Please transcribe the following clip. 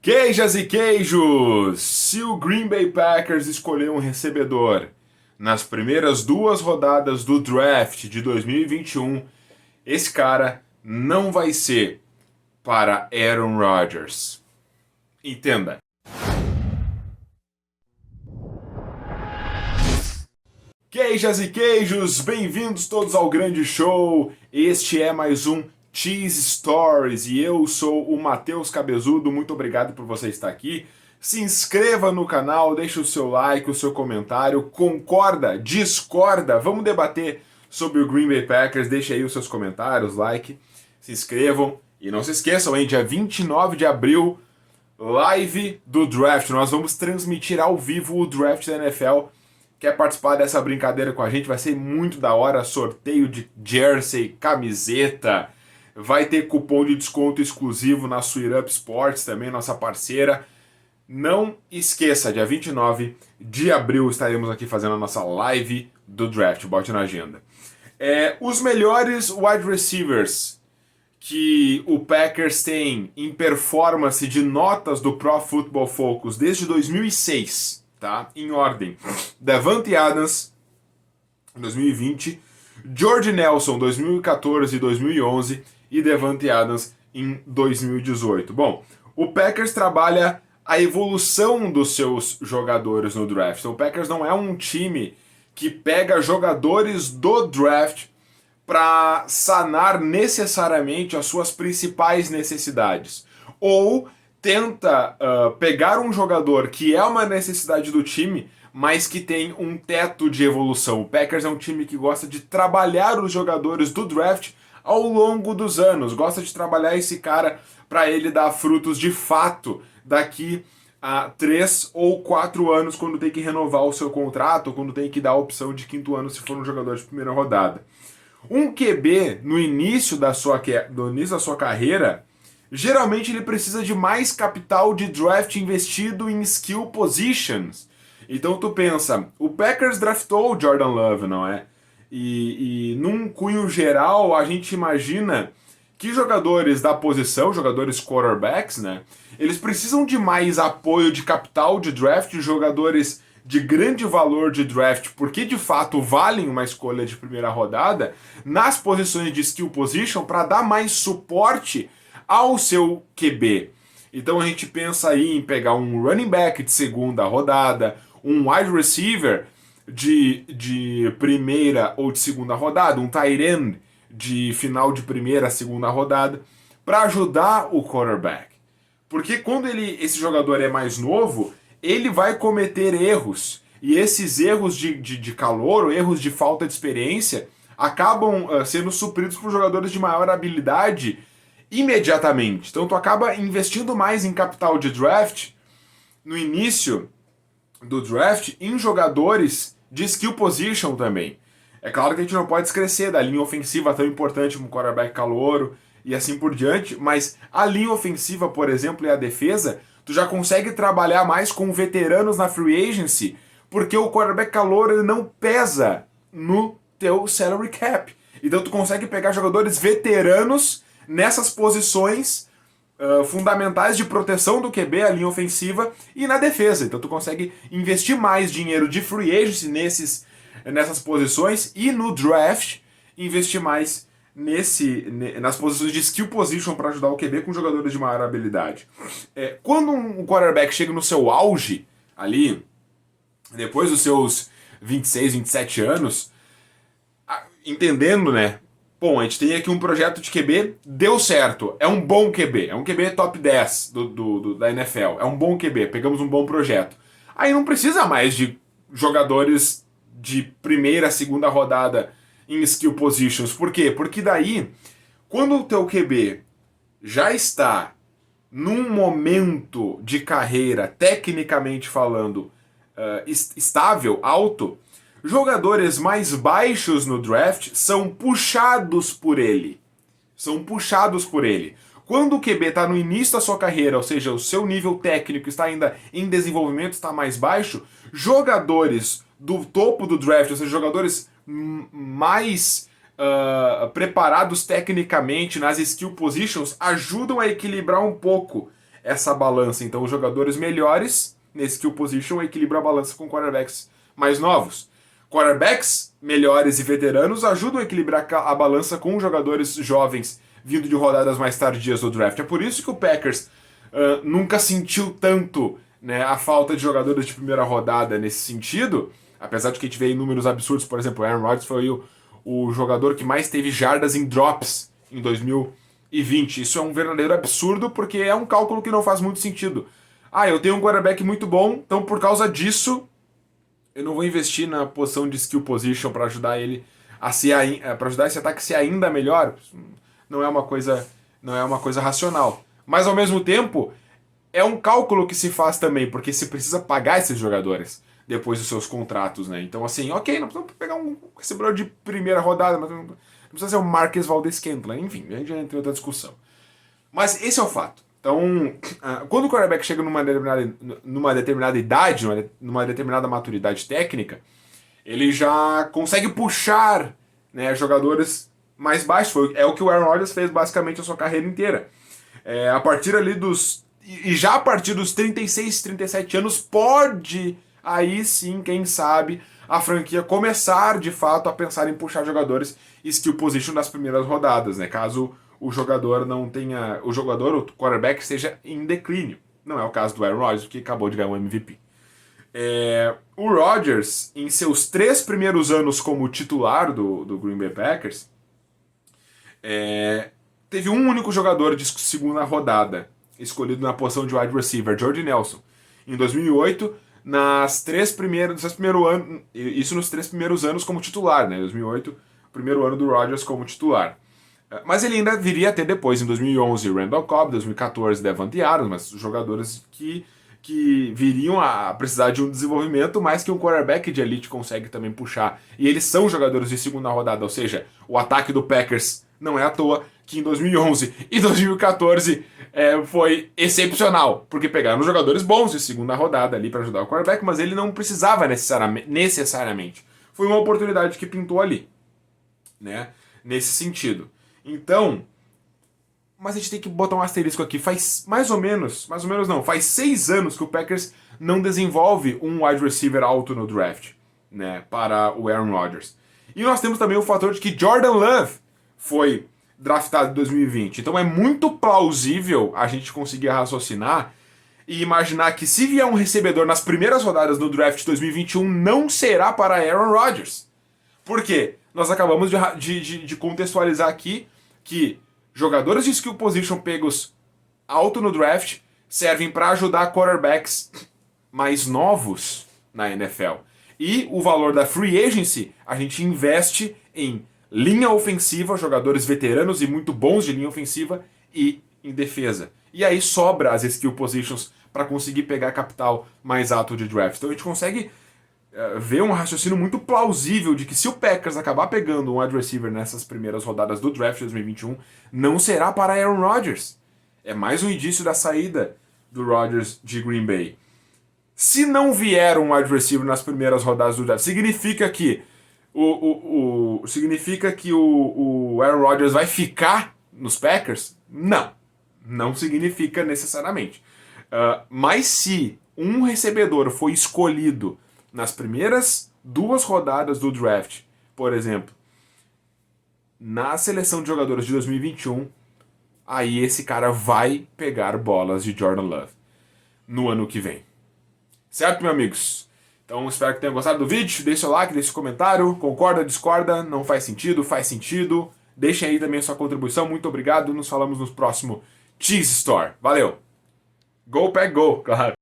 Queijas e queijos! Se o Green Bay Packers escolher um recebedor nas primeiras duas rodadas do draft de 2021, esse cara não vai ser para Aaron Rodgers. Entenda. Queijas e queijos, bem-vindos todos ao grande show. Este é mais um Cheese Stories e eu sou o Matheus Cabezudo. Muito obrigado por você estar aqui. Se inscreva no canal, deixe o seu like, o seu comentário. Concorda? Discorda? Vamos debater sobre o Green Bay Packers. Deixe aí os seus comentários, like, se inscrevam. E não se esqueçam, hein, dia 29 de abril, live do draft. Nós vamos transmitir ao vivo o draft da NFL. Quer participar dessa brincadeira com a gente? Vai ser muito da hora. Sorteio de jersey, camiseta. Vai ter cupom de desconto exclusivo na Sweet Up Sports também, nossa parceira. Não esqueça, dia 29 de abril estaremos aqui fazendo a nossa live do draft. Bote na agenda. Os melhores wide receivers que o Packers tem em performance de notas do Pro Football Focus desde 2006. Tá? Em ordem: Davante Adams, 2020, Jordy Nelson, 2014 e 2011, e Davante Adams em 2018. Bom, o Packers trabalha a evolução dos seus jogadores no draft. Então, o Packers não é um time que pega jogadores do draft para sanar necessariamente as suas principais necessidades. Ou tenta pegar um jogador que é uma necessidade do time, mas que tem um teto de evolução. O Packers é um time que gosta de trabalhar os jogadores do draft ao longo dos anos, gosta de trabalhar esse cara para ele dar frutos de fato daqui a 3 ou 4 anos, quando tem que renovar o seu contrato, ou quando tem que dar a opção de quinto ano se for um jogador de primeira rodada. Um QB no início da sua carreira, geralmente ele precisa de mais capital de draft investido em skill positions. Então tu pensa, o Packers draftou o Jordan Love, não é? E num cunho geral a gente imagina que jogadores da posição, jogadores quarterbacks, né? Eles precisam de mais apoio de capital de draft, jogadores de grande valor de draft, porque de fato valem uma escolha de primeira rodada, nas posições de skill position para dar mais suporte ao seu QB. Então a gente pensa aí em pegar um running back de segunda rodada, um wide receiver de primeira ou de segunda rodada, um tight end de final de primeira, segunda rodada, para ajudar o quarterback. Porque quando esse jogador é mais novo, ele vai cometer erros, e esses erros de calor, ou erros de falta de experiência, acabam sendo supridos por jogadores de maior habilidade imediatamente. Então tu acaba investindo mais em capital de draft no início do draft em jogadores de skill position também. É claro que a gente não pode esquecer da linha ofensiva tão importante como o quarterback calouro e assim por diante, mas a linha ofensiva, por exemplo, e a defesa, tu já consegue trabalhar mais com veteranos na free agency, porque o quarterback calouro ele não pesa no teu salary cap. Então tu consegue pegar jogadores veteranos nessas posições fundamentais de proteção do QB, a linha ofensiva e na defesa. Então tu consegue investir mais dinheiro de free agency nessas posições e no draft investir mais nas posições de skill position para ajudar o QB com jogadores de maior habilidade. Quando um quarterback chega no seu auge, ali, depois dos seus 26, 27 anos, entendendo, né? Bom, a gente tem aqui um projeto de QB, deu certo, é um bom QB, é um QB top 10 da NFL, é um bom QB, pegamos um bom projeto. Aí não precisa mais de jogadores de primeira, segunda rodada em skill positions. Por quê? Porque daí, quando o teu QB já está num momento de carreira, tecnicamente falando, estável, alto, jogadores mais baixos no draft são puxados por ele. Quando o QB está no início da sua carreira, ou seja, o seu nível técnico está ainda em desenvolvimento, está mais baixo, jogadores do topo do draft, ou seja, jogadores mais preparados tecnicamente nas skill positions, ajudam a equilibrar um pouco essa balança. Então os jogadores melhores nesse skill position equilibram a balança com quarterbacks mais novos. Quarterbacks melhores e veteranos ajudam a equilibrar a balança com jogadores jovens vindo de rodadas mais tardias do draft. É por isso que o Packers nunca sentiu tanto, né, a falta de jogadores de primeira rodada nesse sentido, apesar de que a gente vê números absurdos. Por exemplo, o Aaron Rodgers foi o jogador que mais teve jardas em drops em 2020. Isso é um verdadeiro absurdo, porque é um cálculo que não faz muito sentido. Eu tenho um quarterback muito bom, então por causa disso eu não vou investir na posição de skill position para ajudar ele a ser para ajudar esse ataque a ser ainda melhor. Não é uma coisa racional. Mas ao mesmo tempo é um cálculo que se faz também, porque se precisa pagar esses jogadores depois dos seus contratos, né? Então assim, ok, não precisamos pegar um recebedor de primeira rodada, mas não precisa ser o Marquez Valdes-Scantling, enfim, a gente já entra em outra discussão. Mas esse é o fato. Então, quando o quarterback chega numa determinada idade, numa determinada maturidade técnica, ele já consegue puxar, né, jogadores mais baixos. É o que o Aaron Rodgers fez basicamente a sua carreira inteira. A partir ali já a partir dos 36, 37 anos, pode, aí sim, quem sabe, a franquia começar de fato a pensar em puxar jogadores skill position nas primeiras rodadas, né? Caso o jogador não tenha. O quarterback, esteja em declínio. Não é o caso do Aaron Rodgers, que acabou de ganhar um MVP. O Rodgers, em seus 3 primeiros anos como titular do Green Bay Packers, teve um único jogador de segunda rodada escolhido na posição de wide receiver, Jordy Nelson. Em 2008, isso nos 3 primeiros anos como titular, né? 2008, primeiro ano do Rodgers como titular. Mas ele ainda viria a ter depois, em 2011, Randall Cobb, 2014, Davante Adams, mas jogadores que viriam a precisar de um desenvolvimento, mas que um quarterback de elite consegue também puxar. E eles são jogadores de segunda rodada, ou seja, o ataque do Packers não é à toa que em 2011 e 2014 foi excepcional, porque pegaram jogadores bons de segunda rodada ali para ajudar o quarterback, mas ele não precisava necessariamente. Foi uma oportunidade que pintou ali, né? Nesse sentido. Então, mas a gente tem que botar um asterisco aqui. Faz faz 6 anos que o Packers não desenvolve um wide receiver alto no draft, né, para o Aaron Rodgers. E nós temos também o fator de que Jordan Love foi draftado em 2020. Então é muito plausível a gente conseguir raciocinar e imaginar que se vier um recebedor nas primeiras rodadas do draft de 2021, não será para Aaron Rodgers. Por quê? Nós acabamos de contextualizar aqui que jogadores de skill position pegos alto no draft servem para ajudar quarterbacks mais novos na NFL. E o valor da free agency a gente investe em linha ofensiva, jogadores veteranos e muito bons de linha ofensiva, e em defesa. E aí sobra as skill positions para conseguir pegar capital mais alto de draft. Então a gente consegue ver um raciocínio muito plausível de que se o Packers acabar pegando um wide receiver nessas primeiras rodadas do draft de 2021, não será para Aaron Rodgers. É mais um indício da saída do Rodgers de Green Bay. Se não vier um wide receiver nas primeiras rodadas do draft, significa que o Aaron Rodgers vai ficar nos Packers? Não significa necessariamente. Mas se um recebedor foi escolhido nas primeiras 2 rodadas do draft, por exemplo, na seleção de jogadores de 2021, aí esse cara vai pegar bolas de Jordan Love no ano que vem. Certo, meus amigos? Então espero que tenham gostado do vídeo. Deixe seu like, deixe seu comentário. Concorda, discorda? Não faz sentido? Faz sentido? Deixem aí também a sua contribuição. Muito obrigado. Nos falamos no próximo Cheese Store. Valeu! Go Pack Go, claro!